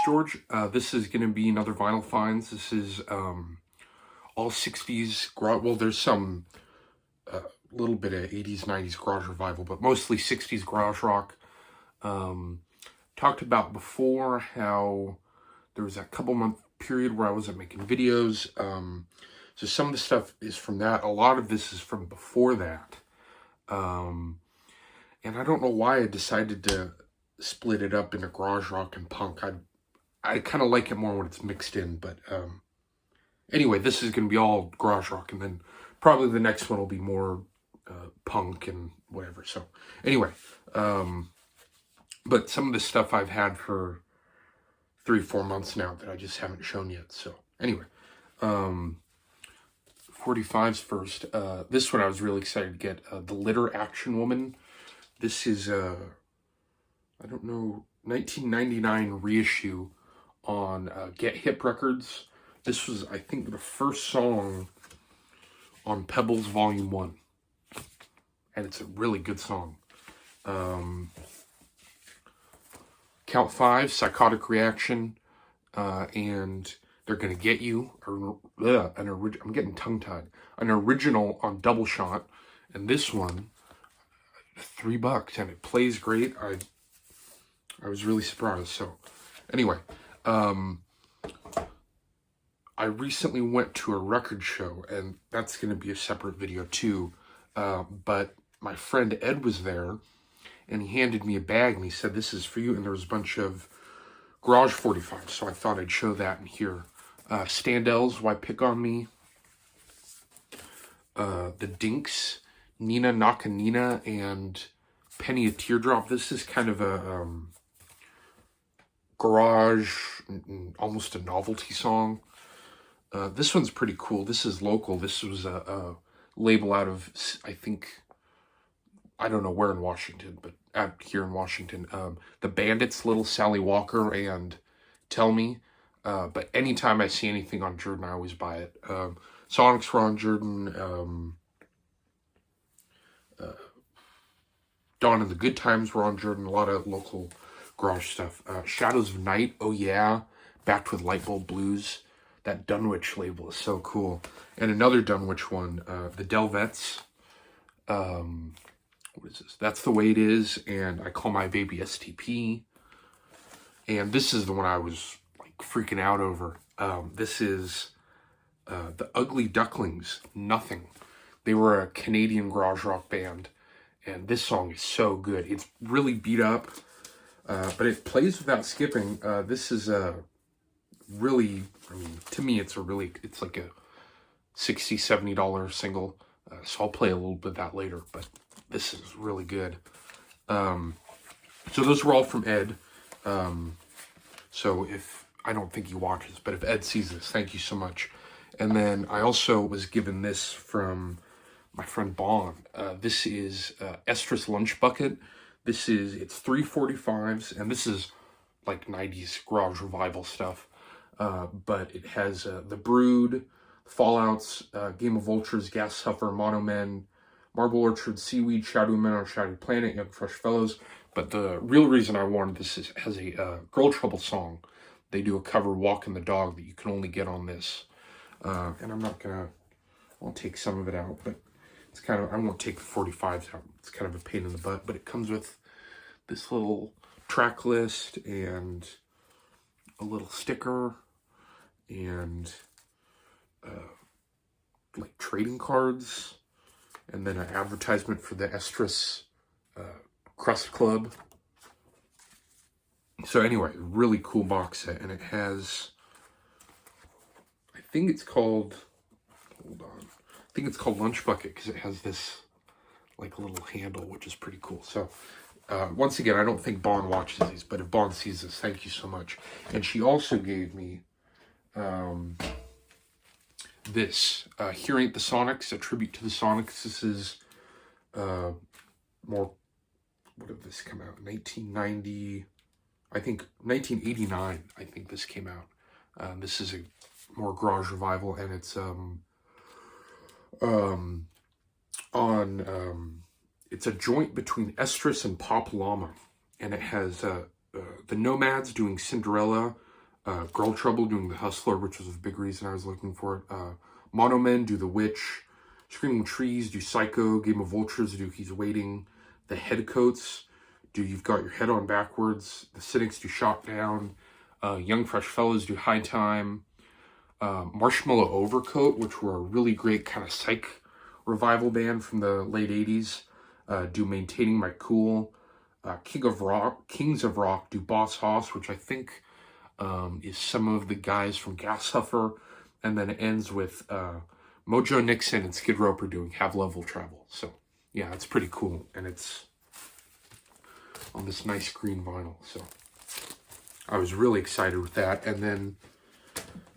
George. This is going to be another Vinyl Finds. This is all 60s garage. Well, there's some little bit of 80s, 90s garage revival, but mostly 60s garage rock. Talked about before how there was that couple month period where I wasn't making videos. So some of the stuff is from that. A lot of this is from before that. And I don't know why I decided to split it up into garage rock and punk. I kind of like it more when it's mixed in, but anyway, this is going to be all garage rock, and then probably the next one will be more punk and whatever. So anyway, but some of the stuff I've had for 3-4 months now that I just haven't shown yet. So anyway, 45s first. This one I was really excited to get, the Litter Action Woman. This is I don't know, 1999 reissue on Get Hip Records. This was, I think, the first song on Pebbles Volume 1. And it's a really good song. Count 5, Psychotic Reaction, and They're Gonna Get You. I'm getting tongue-tied. An original on Double Shot, and this one, $3, and it plays great. I was really surprised. So anyway, I recently went to a record show, and that's going to be a separate video too. But my friend Ed was there, and he handed me a bag, and he said, "This is for you." And there was a bunch of garage 45s, so I thought I'd show that in here. Standells, Why Pick on Me? The Dinks, Nina Nakanina, and Penny a Teardrop. This is kind of a garage, almost a novelty song. This one's pretty cool. This is local. This was a label out of, I think, I don't know where in Washington, but out here in Washington. The Bandits, Little Sally Walker, and Tell Me. But anytime I see anything on Jordan, I always buy it. Sonics were on Jordan. Dawn and the Good Times were on Jordan. A lot of local garage stuff. Shadows of Night, oh yeah. Backed with Lightbulb Blues. That Dunwich label is so cool. And another Dunwich one, the Delvets. What is this? That's the Way It Is, and I Call My Baby STP. And this is the one I was like freaking out over. This is the Ugly Ducklings, Nothing. They were a Canadian garage rock band, and this song is so good. It's really beat up, but it plays without skipping. This is a really, I mean, to me, it's like a $60, $70 single. So I'll play a little bit of that later, but this is really good. So those were all from Ed. So if, I don't think he watches, but if Ed sees this, thank you so much. And then I also was given this from my friend Bon. This is Estrus Lunch Bucket. It's 345s, and this is like 90s garage revival stuff. But it has The Brood, Fallouts, Game of Vultures, Gas Suffer, Mono Men, Marble Orchard, Seaweed, Shadow Men on Shadow Planet, Young Fresh Fellows. But the real reason I wanted this has a Girl Trouble song. They do a cover, Walking the Dog, that you can only get on this. And I'll take some of it out, but it's kind of, I won't take the 45s out. It's kind of a pain in the butt, but it comes with this little track list and a little sticker and like trading cards, and then an advertisement for the Estrus Crust Club. So anyway, really cool box set, and it has, I think it's called, hold on, I think it's called Lunch Bucket because it has this like little handle, which is pretty cool. So once again, I don't think Bon watches these, but if Bon sees this, thank you so much. And she also gave me this, Here Ain't the Sonics, a tribute to the Sonics. This is more, what did this come out? 1990, I think 1989, I think this came out. This is a more garage revival, and it's it's a joint between Estrus and Pop Llama, and it has the Nomads doing Cinderella, Girl Trouble doing The Hustler, which was a big reason I was looking for it. Mono Men do The Witch. Screaming Trees do Psycho. Game of Vultures do He's Waiting. The Headcoats do You've Got Your Head On Backwards. The Cynics do Shot Down. Young Fresh Fellows do High Time. Marshmallow Overcoat, which were a really great kind of psych revival band from the late 80s, do Maintaining My Cool. Kings of Rock do Boss Hoss, which I think is some of the guys from Gashuffer, and then it ends with Mojo Nixon and Skid Roper doing Have Love Will Travel. So yeah, it's pretty cool, and it's on this nice green vinyl. So I was really excited with that. And then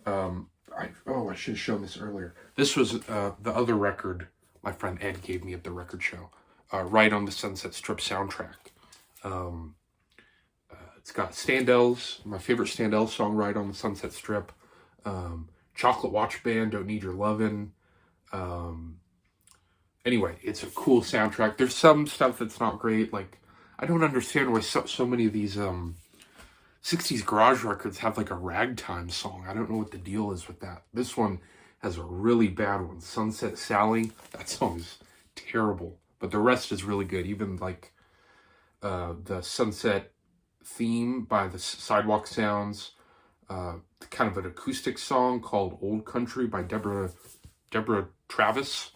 I should have shown this earlier. This was the other record my friend Ed gave me at the record show, Ride on the Sunset Strip soundtrack. It's got Standells, my favorite Standells song, Ride on the Sunset Strip. Chocolate Watch Band, Don't Need Your Lovin'. Anyway, it's a cool soundtrack. There's some stuff that's not great. Like, I don't understand why so many of these 60s garage records have like a ragtime song. I don't know what the deal is with that. This one has a really bad one. Sunset Sally, that song is terrible. But the rest is really good. Even like the Sunset theme by the Sidewalk Sounds, kind of an acoustic song called Old Country by Deborah Travis,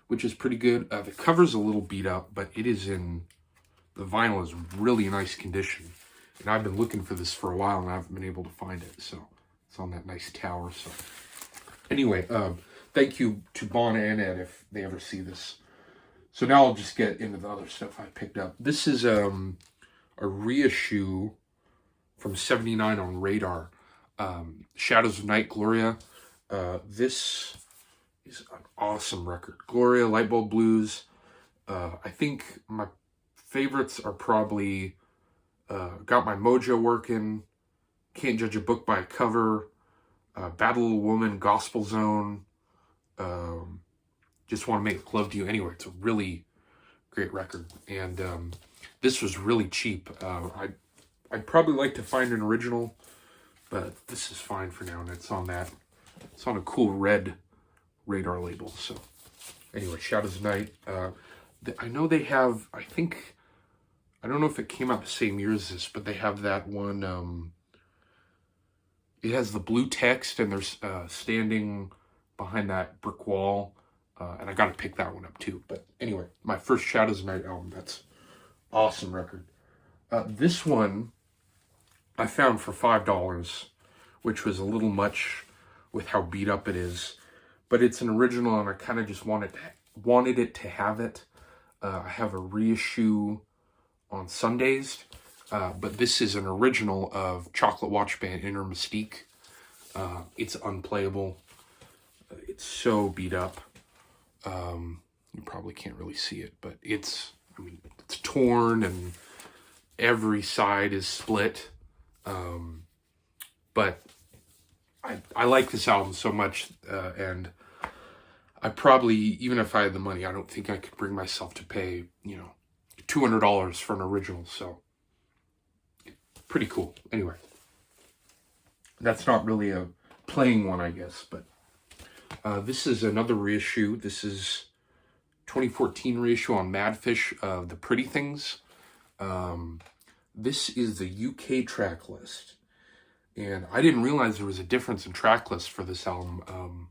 which is pretty good. The cover's a little beat up, but the vinyl is really nice condition. And I've been looking for this for a while and I haven't been able to find it. So it's on that nice tower. So anyway, thank you to Bon and Ed if they ever see this. So now I'll just get into the other stuff I picked up. This is a reissue from '79 on Radar. Shadows of Night, Gloria. This is an awesome record. Gloria, Lightbulb Blues. I think my favorites are probably Got My Mojo Working, Can't Judge a Book by a Cover, Bad Little Woman, Gospel Zone, Just Want to Make Love to You. Anyway, it's a really great record. And this was really cheap. I'd probably like to find an original, but this is fine for now. And it's on a cool red Radar label. So anyway, Shadows of Night. I know they have, I don't know if it came out the same year as this, but they have that one, it has the blue text and there's standing behind that brick wall. And I got to pick that one up too. But anyway, my first Shadows of Night album. That's awesome record. This one I found for $5, which was a little much with how beat up it is. But it's an original and I kind of just wanted it to have it. I have a reissue on Sundays. But this is an original of Chocolate Watch Band, Inner Mystique. It's unplayable. It's so beat up. You probably can't really see it, but it's torn and every side is split. But I like this album so much, and I probably, even if I had the money, I don't think I could bring myself to pay, $200 for an original. So pretty cool. Anyway, that's not really a playing one, I guess, but this is another reissue. This is 2014 reissue on Madfish of The Pretty Things. This is the UK track list. And I didn't realize there was a difference in track list for this album.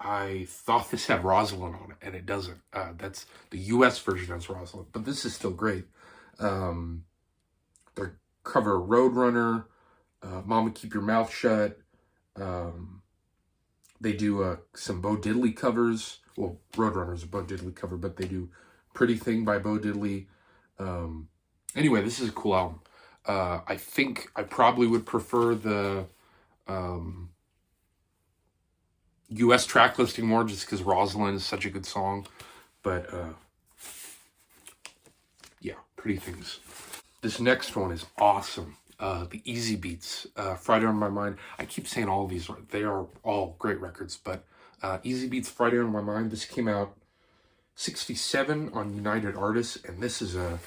I thought this had Rosalind on it, and it doesn't. That's the US version has Rosalind, but this is still great. They cover Roadrunner, Mama Keep Your Mouth Shut. They do some Bo Diddley covers. Well, Roadrunner's a Bo Diddley cover, but they do Pretty Thing by Bo Diddley. Anyway, this is a cool album. I think I probably would prefer the US track listing more just because Rosalind is such a good song. But yeah, Pretty Things. This next one is awesome. The Easybeats, Friday on My Mind. I keep saying all of these, they are all great records, but Easybeats, Friday on My Mind. This came out 1967 on United Artists, and this is a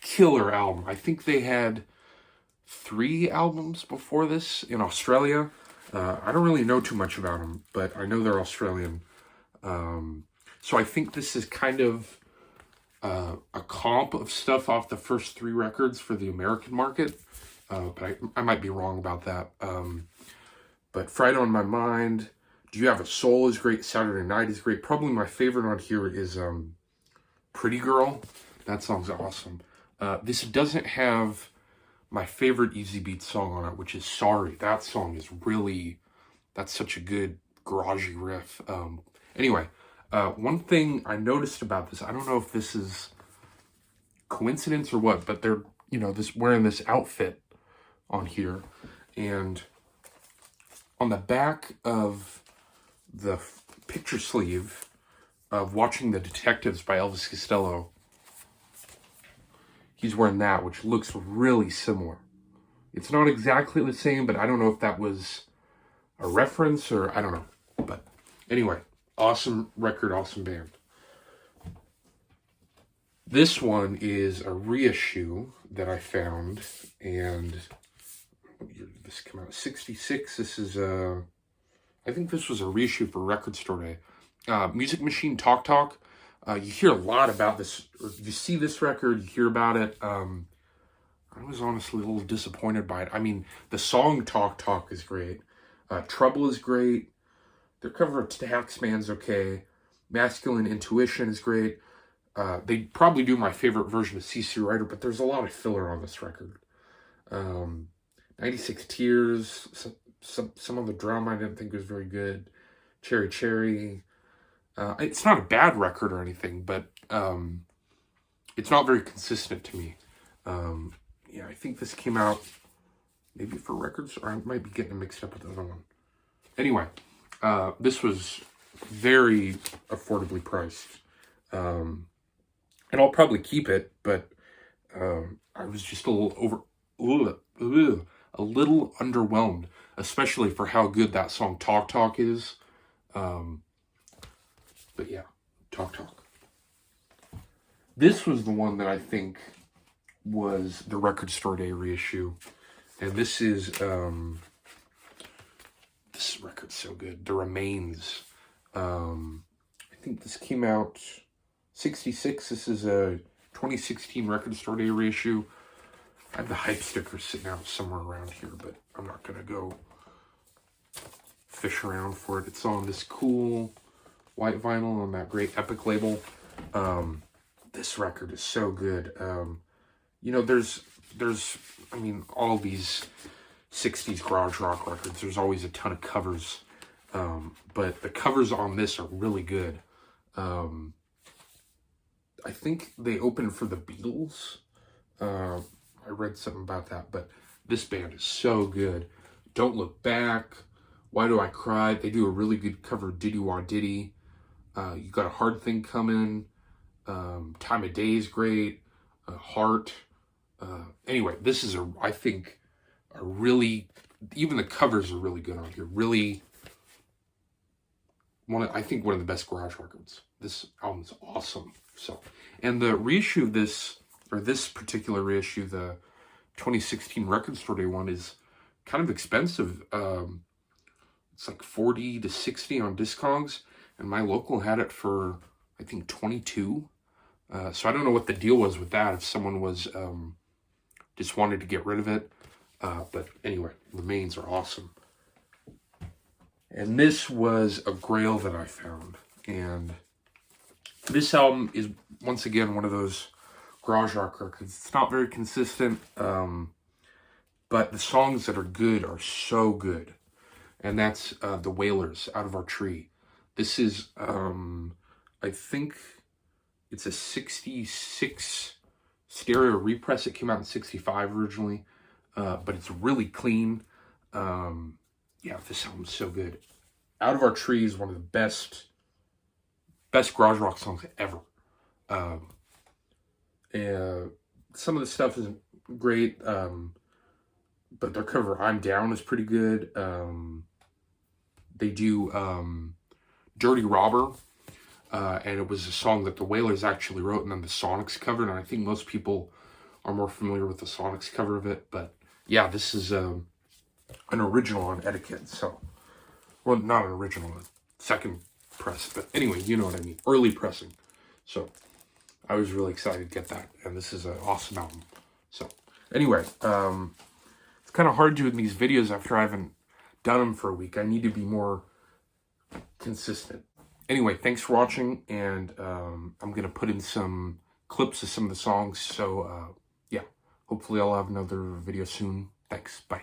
killer album. I think they had 3 albums before this in Australia. I don't really know too much about them, but I know they're Australian. So I think this is kind of a comp of stuff off the first 3 records for the American market. But I might be wrong about that. But Friday on My Mind, Do You Have a Soul is great. Saturday Night is great. Probably my favorite on here is Pretty Girl. That song's awesome. This doesn't have my favorite Easybeats song on it, which is Sorry. That song is really, that's such a good garagey riff. Anyway, one thing I noticed about this, I don't know if this is coincidence or what, but they're, wearing this outfit on here. And on the back of the picture sleeve of Watching the Detectives by Elvis Costello, he's wearing that, which looks really similar. It's not exactly the same, but I don't know if that was a reference or I don't know. But anyway, awesome record, awesome band. This one is a reissue that I found, and what year did this come out? 66. This is I think this was a reissue for Record Store Day. Music Machine Talk Talk. You hear a lot about this, or you see this record, you hear about it. I was honestly a little disappointed by it. I mean, the song Talk Talk is great. Trouble is great. Their cover of Taxman's okay. Masculine Intuition is great. They probably do my favorite version of CC Rider, but there's a lot of filler on this record. 96 Tears, some of the drama I didn't think was very good. Cherry Cherry. It's not a bad record or anything, but it's not very consistent to me. Yeah, I think this came out maybe for Records, or I might be getting it mixed up with the other one. Anyway, this was very affordably priced. And I'll probably keep it, but I was just a little underwhelmed, especially for how good that song Talk Talk is. But yeah, Talk Talk. This was the one that I think was the Record Store Day reissue. And this is, this record's so good. The Remains. I think this came out 66. This is a 2016 Record Store Day reissue. I have the hype sticker sitting out somewhere around here, but I'm not going to go fish around for it. It's on this cool white vinyl on that great Epic label. This record is so good. There's I mean, all these 60s garage rock records, there's always a ton of covers. But the covers on this are really good. I think they opened for the Beatles. I read something about that, but this band is so good. Don't Look Back, Why Do I Cry? They do a really good cover of Diddy Wah Diddy. You Got a Hard Thing Coming. Time of Day is great. Heart. Anyway, this is I think a really, even the covers are really good on here. Really, I think one of the best garage records. This album is awesome. So, and the reissue of this, or this particular reissue, the 2016 Record Store Day one, is kind of expensive. It's like 40 to 60 on Discogs, and my local had it for, I think, 22. So I don't know what the deal was with that, if someone was just wanted to get rid of it. But anyway, Remains are awesome. And this was a grail that I found. And this album is, once again, one of those garage rock records. It's not very consistent, but the songs that are good are so good. And that's The Wailers, Out of Our Tree. This is, I think it's a 66 stereo repress. It came out in 65 originally, but it's really clean. Yeah, this album's so good. Out of Our Tree is one of the best garage rock songs ever. Some of the stuff isn't great, but their cover I'm Down is pretty good. They do Dirty Robber, and it was a song that the Wailers actually wrote, and then the Sonics covered, and I think most people are more familiar with the Sonics cover of it, but yeah, this is an original on Etiquette. So, well, not an original, a second press, but anyway, you know what I mean. Early pressing. So, I was really excited to get that, and this is an awesome album. So, anyway, it's kind of hard doing these videos after I haven't done them for a week. I need to be more consistent. Anyway, thanks for watching, and I'm going to put in some clips of some of the songs. So, yeah, hopefully I'll have another video soon. Thanks. Bye.